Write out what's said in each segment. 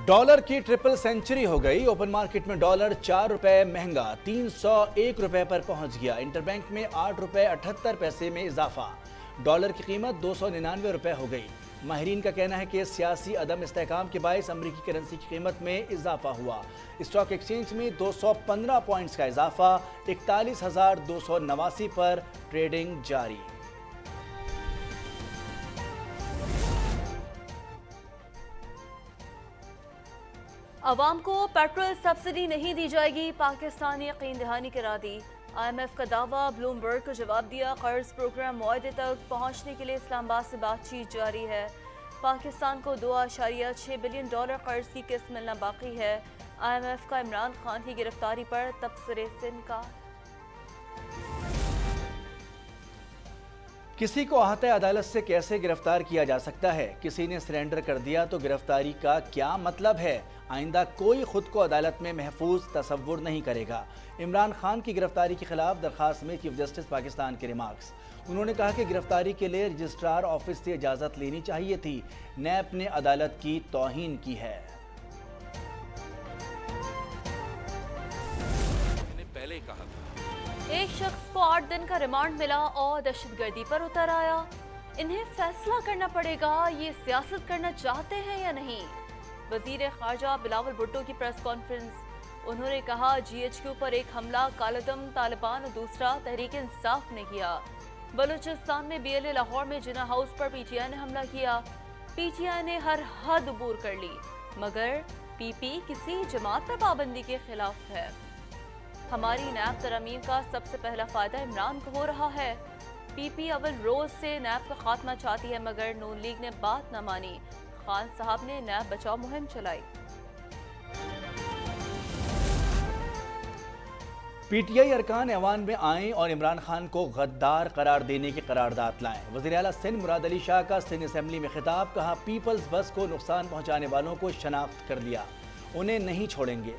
Dollar की triple century हो गई। ओपन मार्केट में डॉलर 4 रुपए महंगा 301 रुपए पर पहुंच गया। इंटरबैंक में 8 रुपए 78 पैसे में इजाफा। डॉलर की कीमत 299 रुपए हो गई। माहिरीन का कहना है कि सियासी अदम इस्तेहकाम के बायस अमरीकी करेंसी की कीमत में इजाफा हुआ। स्टॉक एक्सचेंज में 215 पॉइंट्स का इजाफा, 41,289 पर ट्रेडिंग जारी। अवाम को पेट्रोल सब्सिडी नहीं दी जाएगी, पाकिस्तान ने यकीन दहानी करा दी। IMF का दावा, ब्लूमबर्ग को जवाब दिया। कर्ज प्रोग्राम मुआहदे तक पहुंचने के लिए इस्लामाबाद से बातचीत जारी है। पाकिस्तान को $2.6 बिलियन कर्ज की किस्त मिलना बाकी है। IMF का इमरान खान की गिरफ्तारी पर तबसरे से इनकार। किसी को अहाते अदालत से कैसे गिरफ्तार किया जा सकता है? किसी ने सरेंडर कर दिया तो गिरफ्तारी का क्या मतलब है? आइंदा कोई खुद को अदालत में महफूज तसव्वुर नहीं करेगा। इमरान खान की गिरफ्तारी के खिलाफ दरखास्त में चीफ जस्टिस पाकिस्तान के रिमार्क्स। उन्होंने कहा कि गिरफ्तारी के लिए रजिस्ट्रार ऑफिस से इजाजत लेनी चाहिए थी। नैब ने अदालत की तौहीन की है। पहले कहा था एक शख्स को 8 दिन का रिमांड मिला और दहशतगर्दी पर उतर आया। इन्हें फैसला करना पड़ेगा, ये सियासत करना चाहते हैं या नहीं। वजीर खारजा बिलावल भुट्टो की प्रेस कॉन्फ्रेंस। उन्होंने कहा, GHQ पर एक हमला कालदम तालिबान और दूसरा तहरीक इंसाफ ने किया। बलूचिस्तान में BLA लाहौर में जिना हाउस पर PTI ने हमला किया। PTI ने हर हद अबूर कर ली, मगर PP किसी जमात पर पाबंदी के खिलाफ है। हमारी नैब तरमीम का सबसे पहला फायदा इमरान को हो रहा है। PP अव्वल रोज से नैब का खात्मा चाहती है, मगर नून लीग ने बात न मानी। खान साहब ने नैब बचाओ मुहिम चलाई। PTI अरकान ऐवान में आएं और इमरान खान को गद्दार करार देने की करारदाद लाएं। वज़ीर आला सिंध मुराद अली शाह का सिंध असेंबली में खिताब। कहा, पीपल्स बस को नुकसान पहुंचाने वालों को शनाख्त कर लिया, उन्हें नहीं छोड़ेंगे।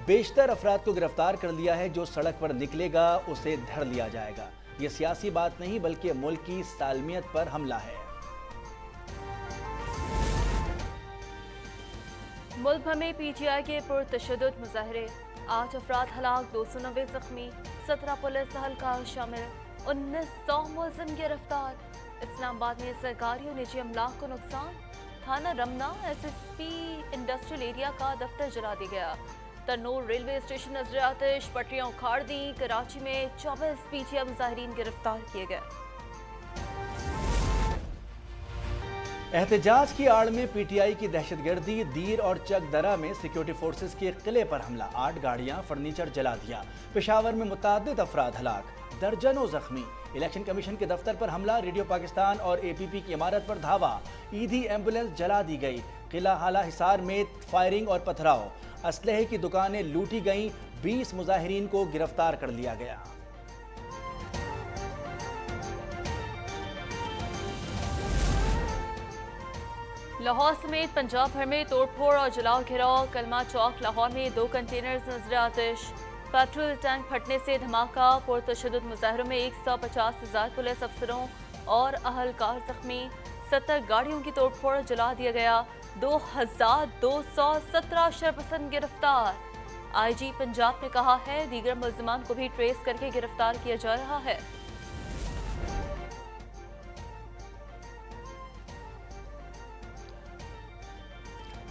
बेशतर अफराद को गिरफ्तार कर लिया है। जो सड़क पर निकलेगा उसे धर लिया जाएगा। ये सियासी बात नहीं बल्कि मुल्क की सालमियत पर हमला है। मुल्क भर में PTI के पुरतशद्दुद मुजाहरे। 8 अफराद हलाक, 290 जख्मी, 17 पुलिस अहलकार शामिल, 1900 मुलजिम गिरफ्तार। इस्लामाबाद में सरकारी और निजी अमलाक को नुकसान। थाना रमना SSP इंडस्ट्रियल एरिया का दफ्तर जला दिया गया। तन्नूर रेलवे स्टेशन नजर आतिश, पटरियां उखाड़ दी। कराची में 24 PTI मुजाहिरीन गिरफ्तार किए गए। एहतजाज की आड़ में PTI की दहशतगर्दी। दीर और चकदरा में सिक्योरिटी फोर्सेस के किले पर हमला। 8 गाड़ियां, फर्नीचर जला दिया। पेशावर में मुतअद्दिद अफराद हलाक, दर्जनों जख्मी। इलेक्शन कमीशन के दफ्तर पर हमला। रेडियो पाकिस्तान और APP की इमारत पर धावा। ईदी एम्बुलेंस जला दी गई। किला हाला हिसार में फायरिंग और पथराव। असलहे की दुकानें लूटी गईं। 20 मुजाहिरीन को गिरफ्तार कर लिया गया। लाहौर समेत पंजाब भर में तोड़फोड़ और जलाओ घिराव। कलमा चौक लाहौर में 2 कंटेनर्स नजर आतिश। पेट्रोल टैंक फटने से धमाका। पुरतशद्दुद मुजाहरों में 150,000 पुलिस अफसरों और अहलकार जख्मी। 70 गाड़ियों की तोड़फोड़, जला दिया गया। 2217 शरपसंद गिरफ्तार। IG पंजाब ने कहा है, दीगर मुल्जिमान को भी ट्रेस करके गिरफ्तार किया जा रहा है।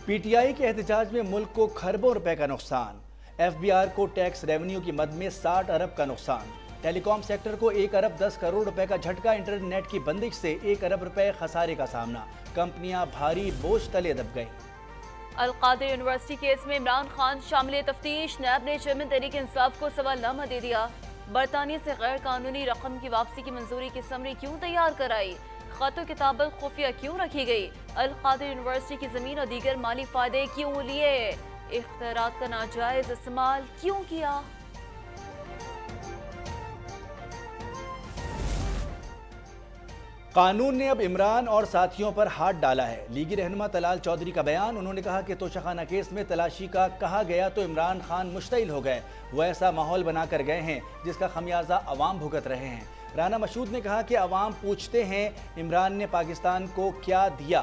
PTI के एहतजाज में मुल्क को खरबों रुपए का नुकसान। FBR को टैक्स रेवेन्यू की मद में 60 अरब का नुकसान। टेलीकॉम सेक्टर को 1 अरब 10 करोड़ रुपए का झटका। इंटरनेट की बंदिश से 1 अरब रुपए खसारे का सामना। कंपनियां भारी बोझ तले दब गईं। अल-कादिर यूनिवर्सिटी केस में इमरान खान शामिल तफ्तीश। नैब ने चेयरमैन तहरीक इंसाफ को सवालनामा दे दिया। बरतानिया से गैर कानूनी रकम की वापसी की मंजूरी की समरी क्यों तैयार कराई? खतों किताबत खुफिया क्यों रखी गई? अल-कादिर यूनिवर्सिटी की जमीन और दीगर माली फायदे क्यों लिए? इख्तियारात का नाजायज इस्तेमाल क्यों किया? कानून ने अब इमरान और साथियों पर हाथ डाला है। लीगी रहनुमा तलाल चौधरी का बयान। उन्होंने कहा कि तोशाखाना केस में तलाशी का कहा गया तो इमरान खान मुश्तइल हो गए। वो ऐसा माहौल बनाकर गए हैं जिसका खमियाजा अवाम भुगत रहे हैं। राना मशहूद ने कहा कि अवाम पूछते हैं इमरान ने पाकिस्तान को क्या दिया।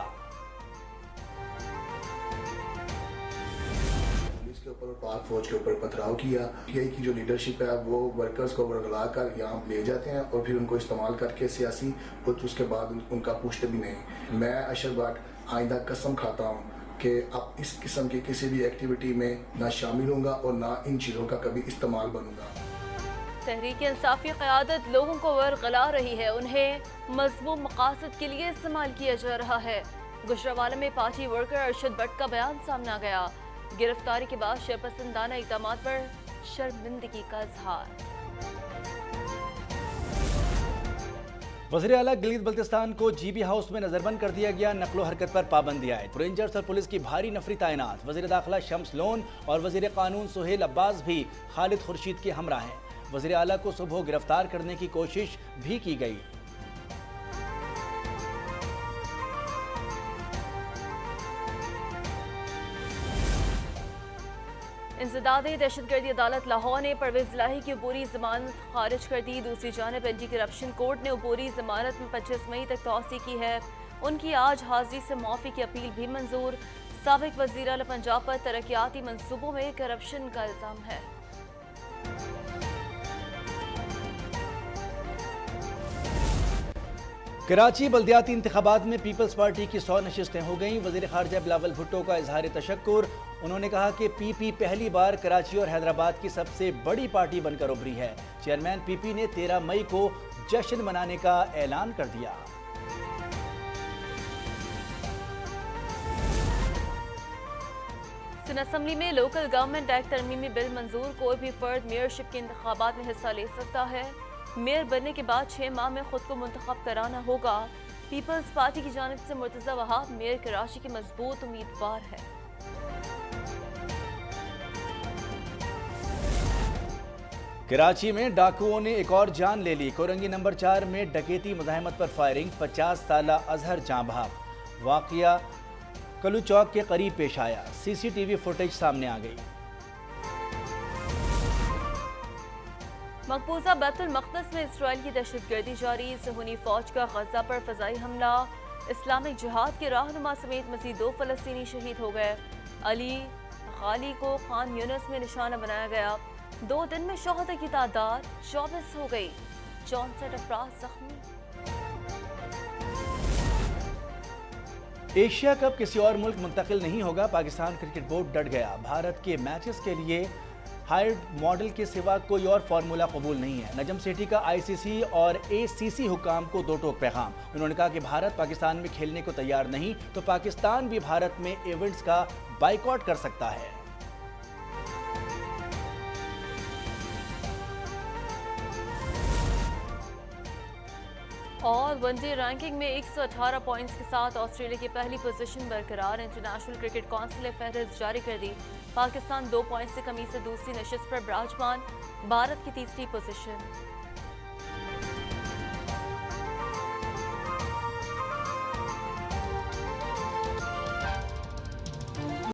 اوپر پاک فوج کے اوپر پتھراؤ کیا. PTI کی جو لیڈرشپ ہے وہ ورکرز کو ورگلا کر یہاں لے جاتے ہیں اور پھر ان کو استعمال کر کے سیاسی اور اس کے بعد ان کا پوچھتے بھی نہیں. میں اشر بٹ آئندہ قسم کھاتا ہوں کہ اب اس قسم کی کسی بھی ایکٹیویٹی میں نہ شامل ہوں گا اور نہ ان چیزوں کا کبھی استعمال بنوں گا. تحریک انصافی قیادت لوگوں کو ورغلا رہی ہے، انہیں مذموم مقاصد کے لیے استعمال کیا جا رہا ہے. گجرانوالہ میں پارٹی ورکر ارشد بٹ کا بیان سامنے آ گیا. گرفتاری کے بعد شرپسندانہ اقدامات پر شرمندگی کا اظہار. وزیر اعلیٰ گلیت بلتستان کو GB ہاؤس میں نظر بند کر دیا گیا. نقل و حرکت پر پابندی عائد. رینجرز اور پولیس کی بھاری نفری تعینات. وزیر داخلہ شمس لون اور وزیر قانون سہیل عباس بھی خالد خورشید کے ہمراہ ہیں. وزیر اعلیٰ کو صبح گرفتار کرنے کی کوشش بھی کی گئی. انسدادی دہشت گردی عدالت لاہور نے پرویز الہی کی عبوری ضمانت خارج کر دی. دوسری جانب اینٹی کرپشن کورٹ نے عبوری ضمانت میں 25 مئی تک توسیع کی ہے. ان کی آج حاضری سے معافی کی اپیل بھی منظور. سابق وزیر اعلیٰ پنجاب پر ترقیاتی منصوبوں میں کرپشن کا الزام ہے. کراچی بلدیاتی انتخابات میں پیپلز پارٹی کی 100 نشستیں ہو گئیں. وزیر خارجہ بلاول بھٹو کا اظہار تشکر. انہوں نے کہا کہ PP پہلی بار کراچی اور حیدرآباد کی سب سے بڑی پارٹی بن کر ابھری ہے. چیئرمین PP نے 13 مئی کو جشن منانے کا اعلان کر دیا. سندھ اسمبلی میں لوکل گورنمنٹ ایکٹ ترمیمی بل منظور. کوئی بھی فرد میئرشپ کے انتخابات میں حصہ لے سکتا ہے. میئر بننے کے بعد 6 ماہ میں خود کو منتخب کرانا ہوگا. پیپلز پارٹی کی جانب سے مرتضی وہاب میئر کراچی کے مضبوط امیدوار ہے. کراچی میں ڈاکوؤں نے ایک اور جان لے لی. کورنگی نمبر 4 میں ڈکیتی مزاحمت پر فائرنگ. 50 سالہ اظہر جاں بحق. واقعہ کلو چوک کے قریب پیش آیا. CCTV فوٹیج سامنے آ گئی. مقبوضہ بیت المقدس میں اسرائیل کی دہشت گردی جاری. صہیونی فوج کا غزہ پر فضائی حملہ. اسلامک جہاد کے رہنما سمیت مزید 2 فلسطینی شہید ہو گئے. علی غالی کو خان یونس میں نشانہ بنایا گیا. 2 دن میں شہداء کی تعداد 24 ہو گئی. 64 افراد زخمی. ایشیا کپ کسی اور ملک منتقل نہیں ہوگا. پاکستان کرکٹ بورڈ ڈٹ گیا. بھارت کے میچز کے لیے ہائرڈ ماڈل کے سوا کوئی اور فارمولا قبول نہیں ہے. نجم سیٹھی کا ICC اور ACC حکام کو 2 ٹوک پیغام. انہوں نے کہا کہ بھارت پاکستان میں کھیلنے کو تیار نہیں تو پاکستان بھی بھارت میں ایونٹس کا بائیکاٹ کر سکتا ہے. اور ون ڈے رینکنگ میں 118 پوائنٹس کے ساتھ آسٹریلیا کی پہلی پوزیشن برقرار. انٹرنیشنل کرکٹ کونسل نے فہرست جاری کر دی. پاکستان 2 پوائنٹس سے کمی سے دوسری نشست پر براجمان. بھارت کی تیسری پوزیشن.